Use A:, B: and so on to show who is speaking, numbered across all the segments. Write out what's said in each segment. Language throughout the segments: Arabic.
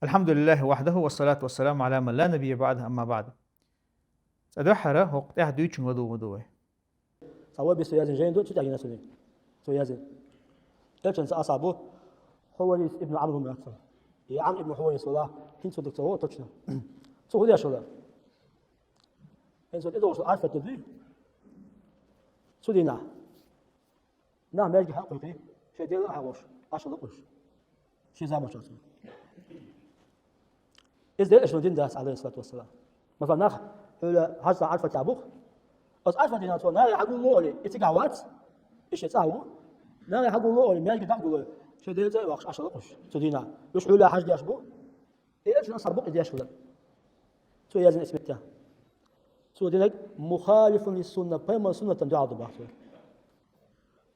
A: الحمد لله وحده والصلاة والسلام على من لا نبي بعده أما بعد. أدوحرة وقت أهدوش ودوه.
B: صواب سيازن جين دو تجي نسوني سيازن تلشن أصابه هو ابن عمرو بن أكثر يا عم ابن هو يسولا هين صدق سوى تجنا سوى ده شولا هين صدق إذا وصل عارفة تدري سودينا نعم يجي حقيقي شيء دير حواش عشان نقش شيء زعما شو إذا إيش ندين داس عليه الصلاة والسلام مثلا نخ ولا هذا عارفة تعبوخ بس عارفة دينا تو ناري حقول مولي إتقاوات إيش يتساووا ناري حقول مولي ما يجي تقول شيء دير زي وقش عشان نقش سودينا يش ولا حاجة يشبو إيش نصر بق إيش ولا سو يازن اسم التاه سودينا مخالف للسنة بما سنة تعض بعضه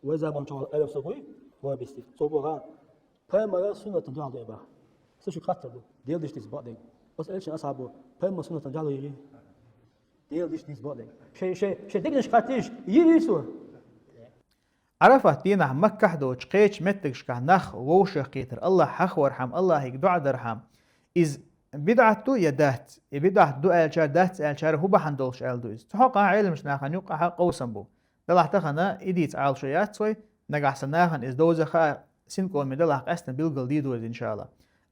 B: وإذا من شغل ألف سوي هو بيستي صوبها بما سنة تعض بعض سوشي خاطر ديل ديش تسبق بس إيش أصحابه بما سنة تعض يجي ديل ديش تسبق شيء دقنش خاتيش يجي
A: عرفت دينا مكة دوش قيش متكش كهنخ ووشة قيتر الله حخ ورحم الله هيك دعا درحم إز بدعتو يدات بدعت دو ألشار دات ألشار هو بحندولش ألدو إز تحقا علمش ناخن يقع قوسن بو دلح تخنا إديت عال شويات سوي نقع سناخن إز دوزخا سنكون من دلح قستن بيلقل ديدو إن شاء الله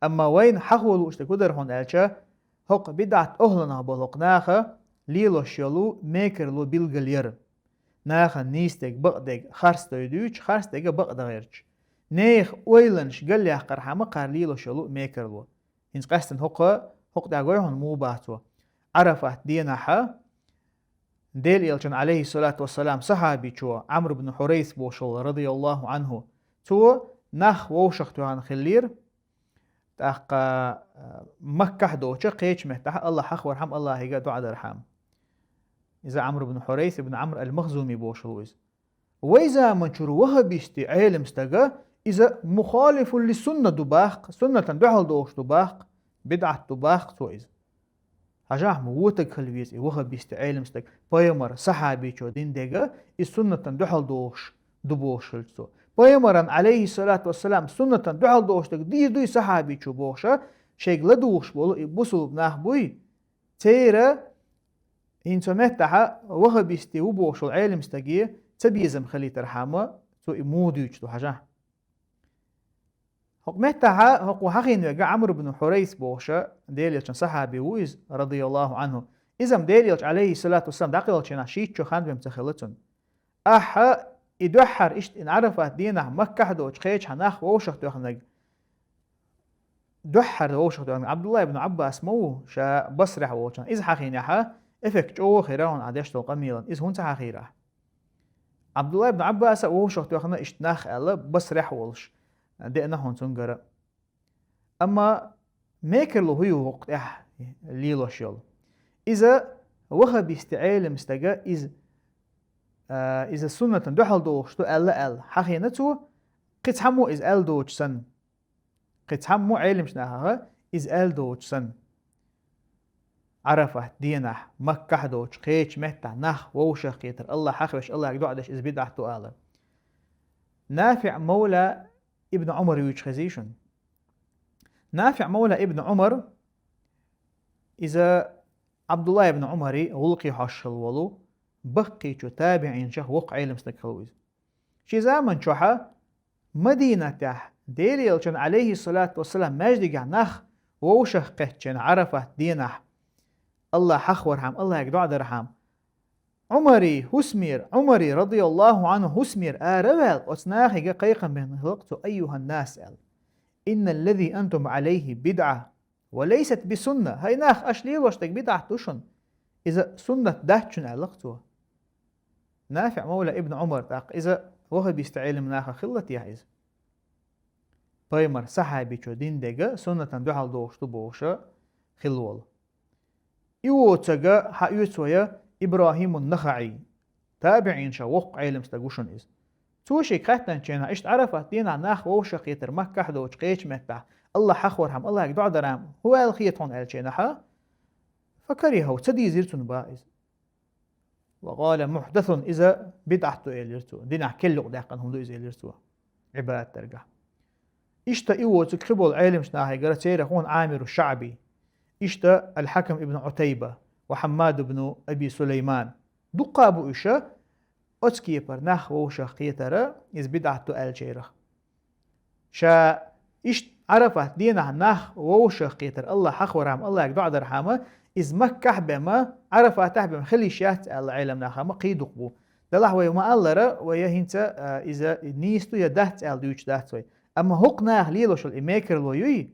A: أما وين حخولو اشتكودر هون ألشار هق بدعت أهلنا بلوق ناخا ليلو شيلو ميكرلو بيلقل ير ناخن نيستك بقدك خرس دويدوش خرس دقا بقد غيرش نيخ ويلنش قال لي قرحمة قارليلو شلو ميكرلو إنس قستن حق داقويهن مو باتو عرفت ديناحا ديل إلشان عليه الصلاة والسلام صحابي شو عمرو بن حريث بوشل رضي الله عنه تو نخ ووشختو عن خلير تاقا مكة دوشة قيش محتاح الله حق ورحم الله هيقا دعا درحام إذا عمرو بن حريث بن عمرو المخزومي بوشلويز وإذا منشر وهبيستي علم استجا إذا مخالف للسنة دباق سنة دحل دوش دباق بدعة دباق تويز هجاه موتك خلويز وهبيستي علم استج بايمر صحابي شو دين دجا السنة دحل دوش دبوشلتو بايمرا عليه الصلاة والسلام سنة دحل دوش دي صحابي شو بوشا شيء لدوش بولو بوسو بناه بوي تيرا إن سمعتها وهبيستي وبوشل علم استجي تبيزم خلي ترحمه تو موديش تو حاجة حكمتها هو حقين وجا عمرو بن حريث بوشة ديليش صحابي ويز رضي الله عنه إذا ديليش عليه الصلاة والسلام داقيلش نشيت شو خان بمتخلتون أح يدحر إيش إن عرفت دينه مكة دوش خيش هناخ ووشة توخنج دحر ووشة توخنج عبد الله بن عباس مو شا بصرح ووشة إذا حقين يحا إفك جو خيرون عديش قميلا إذا هون تحقيره عبد الله بن عباس وهو شخص يخنا اشتناخ الله بس رح ولش دقنا هون تنقرأ أما ميكر له هو وقت ليلو شيل إذا وخا بيستعيل مستجا إذا السنة دحل دوش تو ألا حقينته قد حمو إز أل دوش سن قد حمو علم شناها إز أل دوش سن عرفت دينح مكة دوش قيش مهتا نخ ووشة قيتر الله حخوش الله يقدعدش إز بدعة تؤالة نافع مولى ابن عمر يوجخزيشن نافع مولى ابن عمر إذا عبد الله ابن عمري غلقي حشل ولو بقي تابعين شه وقع علم استكخلويز شي زامن شوحا مدينة تح ديليلشن عليه الصلاة والسلام مجدق نخ ووشة قيتشن عرفت دينح الله حخورهم الله يقدع درهم عمري هسمير عمري رضي الله عنه هسمير آربال أصناخي قيقا بين خلقت أيها الناس إن الذي أنتم عليه بدعة وليست بسنة هاي ناخ أشليل واشتك بدعة تشن إذا سنة دهتشن علاقته نافع مولى ابن عمر تاق إذا وهو بيستعيل مناخ خلت يحيز بايمر صحابي شو دين دقا سنة دحل دوش تبوشا خلوال يوتسجا حيوتسويا إبراهيم النخعي تابعين شا وق علم استقوشن إز توشي قتن شينا إشت عرفت دينا ناخ ووشا قيتر مكة دوش قيش متبع الله حخورهم الله يقدع درام هو الخيطون الشينا حا فكرهو تدي زيرتون بائز وقال محدث إذا بدعته إليرتو دينا كله داقن هم دو إذا إليرتو عبادة ترجع إشتا إيوتك خبول علم شناهي قرأت سيرخون عامر الشعبي إشتا الحكم ابن عتيبة وحماد بن أبي سليمان دقابو إشا أتسكي برناخ ووشا قيتر إز بدعتو الجيرخ شا إشت عرفت دينا ناخ ووشا قيتر الله حق ورحم الله يقدع درحامة إز مكح بما عرفت بما خلي شات العلم ناخما قيدق بو دلح ويما الله ويهنت إذا نيستو يدهت الديوش دهت أما هق ناخ ليلوش الإميكر لو يوي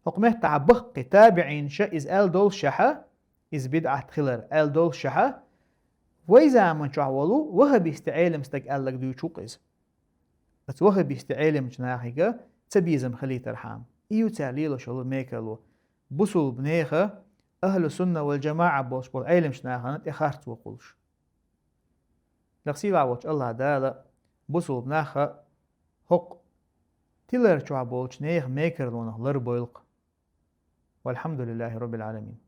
A: هق مهتع بخ تابعين شا إز دول شحا إز بدعة خلر دول شحا وإذا من شعولو وها بيستعيلم استك لك ديوشوق إز بس وها بيستعيلم جناحيقا تبيزم خلي ترحام إيو تعليلوش الإميكر لو بصل بنيخة أهل السنة والجماعة بوش بول علم شناخانة إخارت وقولش لغسيل عوش الله دالا بصل بناخة هق تلر شعبولش نيخ ميكر لونه لر بويلق والحمد لله رب العالمين.